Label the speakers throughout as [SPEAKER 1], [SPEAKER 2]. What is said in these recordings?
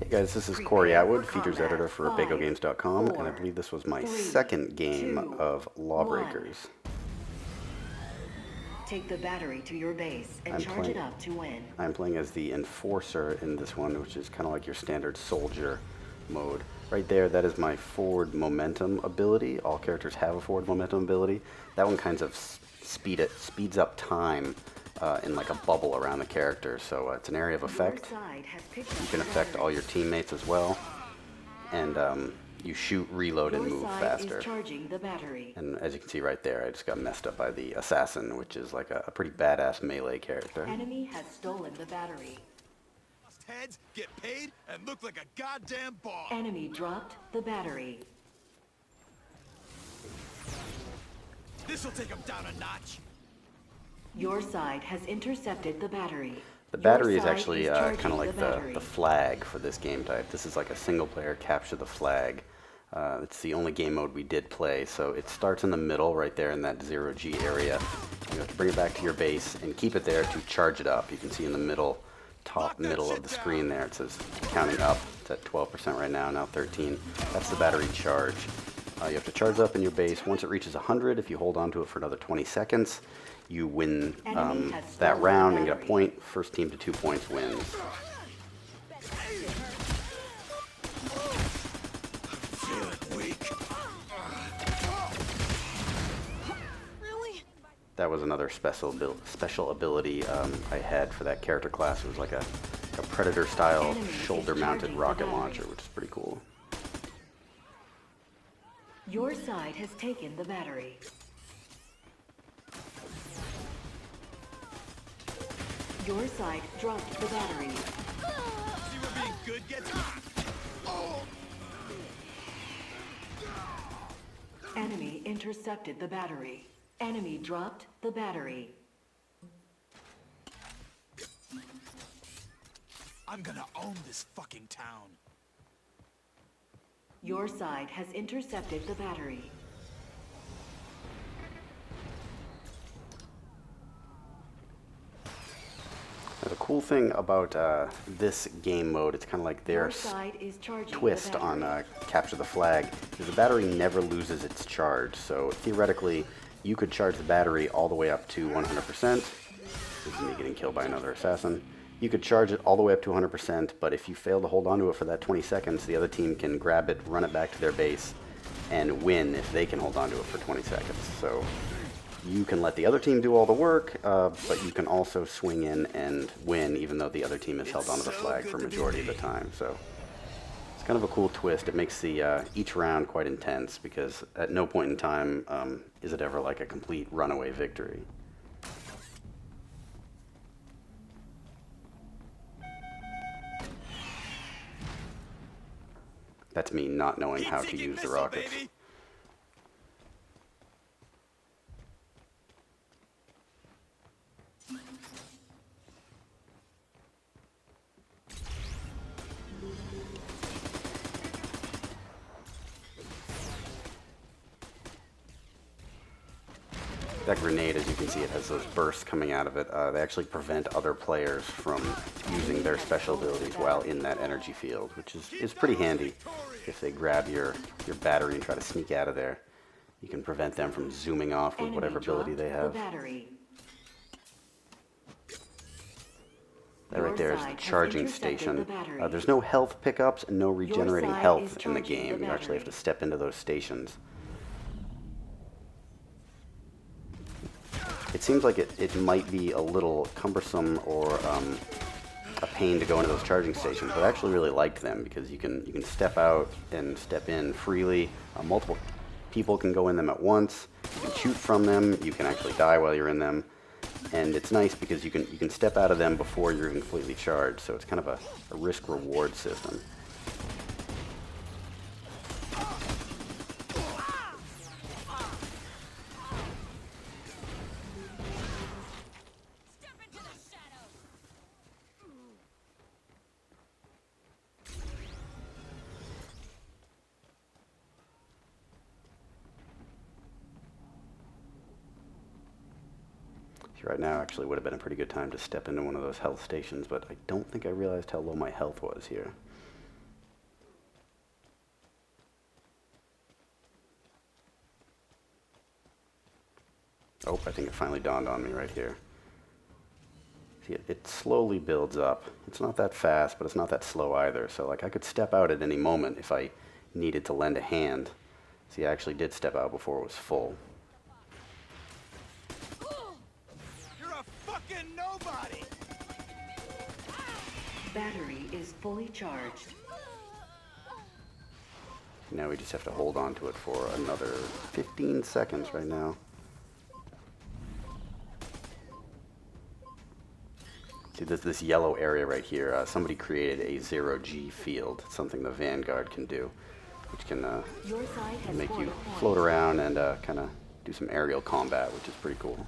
[SPEAKER 1] Hey guys, this is Corey Atwood, features editor for Bagogames.com, and I believe this was my second game of Lawbreakers.
[SPEAKER 2] Take the battery to your base and charge it up to win.
[SPEAKER 1] I'm playing as the Enforcer in this one, which is kind of like your standard soldier mode. Right there, that is my forward momentum ability. All characters have a forward momentum ability. That one kind of speeds up time in like a bubble around the character, so it's an area of effect. You can affect all your teammates as well, and you shoot, reload, and move faster. And as you can see right there, I just got messed up by the assassin, which is like a pretty badass melee character.
[SPEAKER 2] Enemy has stolen the battery.
[SPEAKER 3] Heads get paid and look like a goddamn boss.
[SPEAKER 2] Enemy dropped the battery.
[SPEAKER 3] This'll take him down a notch.
[SPEAKER 2] Your side has intercepted the battery.
[SPEAKER 1] The battery is actually kind of like the flag for this game type. This is like a single player capture the flag. It's the only game mode we did play, so it starts in the middle right there in that 0G area. You have to bring it back to your base and keep it there to charge it up. You can see in the middle, top middle of the screen there, it says counting up. It's at 12% right now, now 13. That's the battery charge. You have to charge up in your base. Once it reaches 100, if you hold on to it for another 20 seconds, you win that round and get a point. First team to 2 points wins. That was another special ability I had for that character class. It was like a Predator-style shoulder-mounted rocket launcher, which is pretty cool.
[SPEAKER 2] Your side has taken the battery. Your side dropped the battery.
[SPEAKER 3] See where being good gets
[SPEAKER 2] Enemy intercepted the battery. Enemy dropped the battery.
[SPEAKER 3] I'm gonna own this fucking town.
[SPEAKER 2] Your side has intercepted the battery.
[SPEAKER 1] Now, the cool thing about this game mode, it's kind of like their twist on Capture the Flag, is the battery never loses its charge. So theoretically, you could charge the battery all the way up to 100%. This is me getting killed by another assassin. You could charge it all the way up to 100%, but if you fail to hold on to it for that 20 seconds, the other team can grab it, run it back to their base, and win if they can hold on to it for 20 seconds. So you can let the other team do all the work, but you can also swing in and win, even though the other team has held onto the flag for a majority of the time. So it's kind of a cool twist. It makes the each round quite intense, because at no point in time is it ever like a complete runaway victory. That's me not knowing how to use the rockets. That grenade, as you can see, it has those bursts coming out of it. They actually prevent other players from using their special abilities while in that energy field, which is pretty handy. If they grab your battery and try to sneak out of there, you can prevent them from zooming off with whatever ability they have. That right there is the charging station. There's no health pickups and no regenerating health in the game. You actually have to step into those stations. It seems like it might be a little cumbersome or a pain to go into those charging stations, but I actually really liked them because you can step out and step in freely. Multiple people can go in them at once. You can shoot from them. You can actually die while you're in them, and it's nice because you can step out of them before you're even completely charged. So it's kind of a risk-reward system. Right now actually would have been a pretty good time to step into one of those health stations, but I don't think I realized how low my health was here. Oh, I think it finally dawned on me right here. See, it slowly builds up. It's not that fast, but it's not that slow either. So like I could step out at any moment if I needed to lend a hand. See, I actually did step out before it was full.
[SPEAKER 3] You're a fucking nobody!
[SPEAKER 2] Battery is fully charged.
[SPEAKER 1] Now we just have to hold on to it for another 15 seconds right now. See, this yellow area right here, somebody created a 0G field, something the Vanguard can do, which can make you float around and kind of do some aerial combat, which is pretty cool.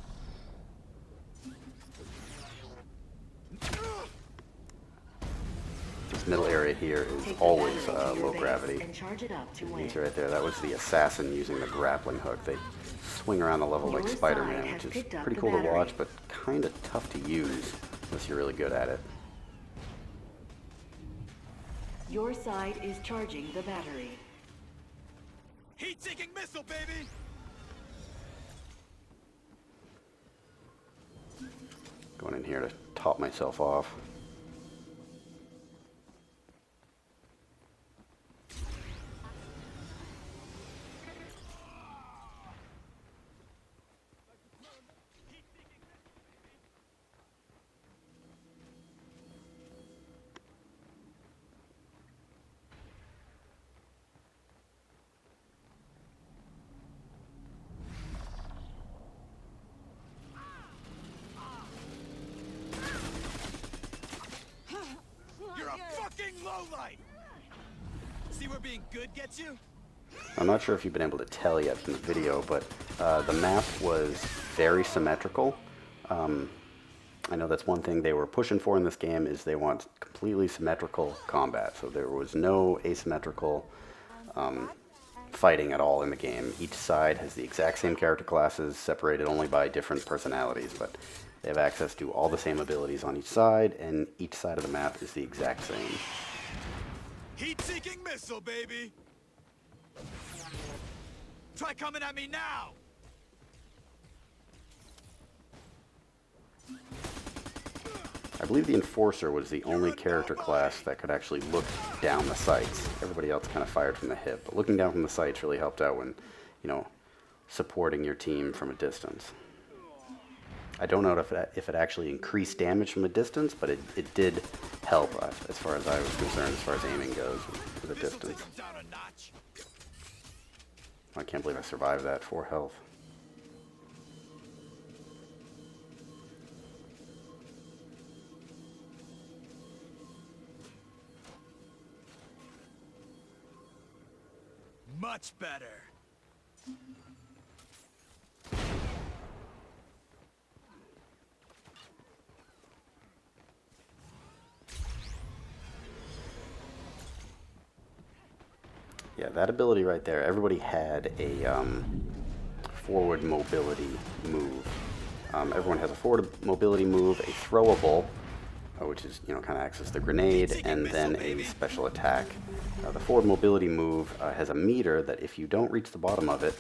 [SPEAKER 1] This middle area here is always low gravity. You see right there, that was the assassin using the grappling hook. They swing around the level like Spider-Man, which is pretty cool to watch, but kind of tough to use unless you're really good at it.
[SPEAKER 2] Your side is charging the battery.
[SPEAKER 3] Heat-seeking missile, baby!
[SPEAKER 1] Going in here to top myself off.
[SPEAKER 3] Lowlight! See where being good gets you?
[SPEAKER 1] I'm not sure if you've been able to tell yet from the video, but the map was very symmetrical. I know that's one thing they were pushing for in this game, is they want completely symmetrical combat. So there was no asymmetrical fighting at all in the game. Each side has the exact same character classes, separated only by different personalities, but they have access to all the same abilities on each side, and each side of the map is the exact same.
[SPEAKER 3] Heat-seeking missile, baby! Try coming at me now!
[SPEAKER 1] I believe the Enforcer was the only character class that could actually look down the sights. Everybody else kind of fired from the hip, but looking down from the sights really helped out when, you know, supporting your team from a distance. I don't know if it actually increased damage from a distance, but it did help as far as I was concerned, as far as aiming goes for the distance. I can't believe I survived that. 4 health.
[SPEAKER 3] Much better.
[SPEAKER 1] Yeah, that ability right there, everybody had a forward mobility move. Everyone has a forward mobility move, a throwable, which is, you know, kind of acts as the grenade, and then a special attack. The forward mobility move has a meter that if you don't reach the bottom of it,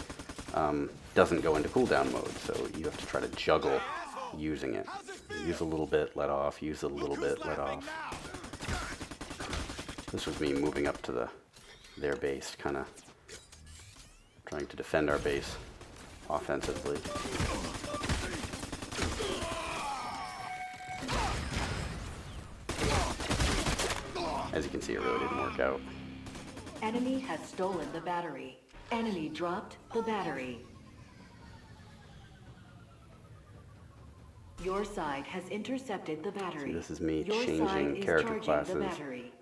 [SPEAKER 1] doesn't go into cooldown mode, so you have to try to juggle using it. Use a little bit, let off, use a little bit, let off. This was me moving up to their base, kind of trying to defend our base offensively. As you can see, it really didn't work out.
[SPEAKER 2] Enemy has stolen the battery. Enemy dropped the battery. Your side has intercepted the battery.
[SPEAKER 1] See, this is me
[SPEAKER 2] Your
[SPEAKER 1] changing character classes.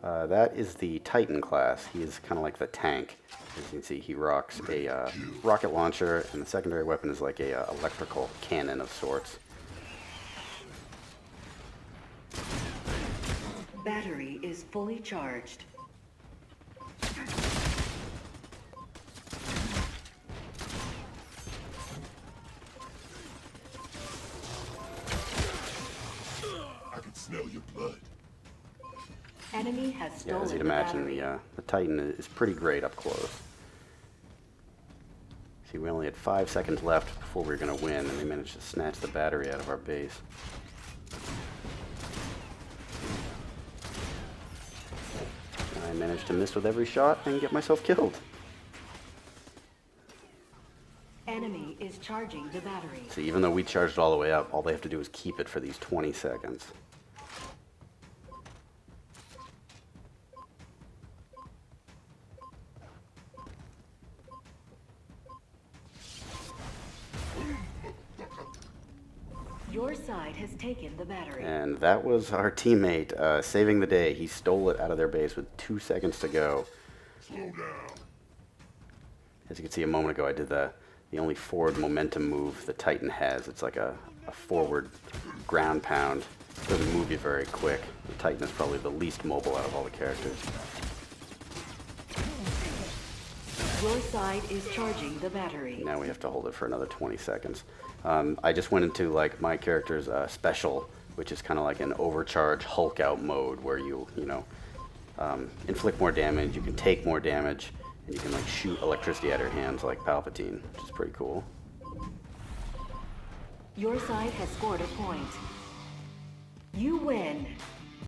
[SPEAKER 1] That is the Titan class. He is kind of like the tank. As you can see, he rocks a rocket launcher, and the secondary weapon is like a electrical cannon of sorts.
[SPEAKER 2] Battery is fully charged.
[SPEAKER 3] I can smell your blood.
[SPEAKER 2] Enemy has stolen
[SPEAKER 1] As you'd
[SPEAKER 2] the
[SPEAKER 1] imagine,
[SPEAKER 2] battery.
[SPEAKER 1] the Titan is pretty great up close. See, See, we only had 5 seconds left before we were going to win, and they managed to snatch the battery out of our base. I managed to miss with every shot and get myself killed.
[SPEAKER 2] Enemy is charging the battery.
[SPEAKER 1] So even though we charged all the way up, all they have to do is keep it for these 20 seconds.
[SPEAKER 2] Your side has taken the battery.
[SPEAKER 1] And that was our teammate saving the day. He stole it out of their base with 2 seconds to go.
[SPEAKER 3] Slow down.
[SPEAKER 1] As you can see a moment ago, I did the only forward momentum move the Titan has. It's like a forward ground pound. It doesn't move you very quick. The Titan is probably the least mobile out of all the characters.
[SPEAKER 2] Your side is charging the battery.
[SPEAKER 1] Now we have to hold it for another 20 seconds. I just went into like my character's special, which is kind of like an overcharge Hulk out mode where you inflict more damage, you can take more damage, and you can like shoot electricity at your hands like Palpatine, which is pretty cool.
[SPEAKER 2] Your side has scored a point. You win.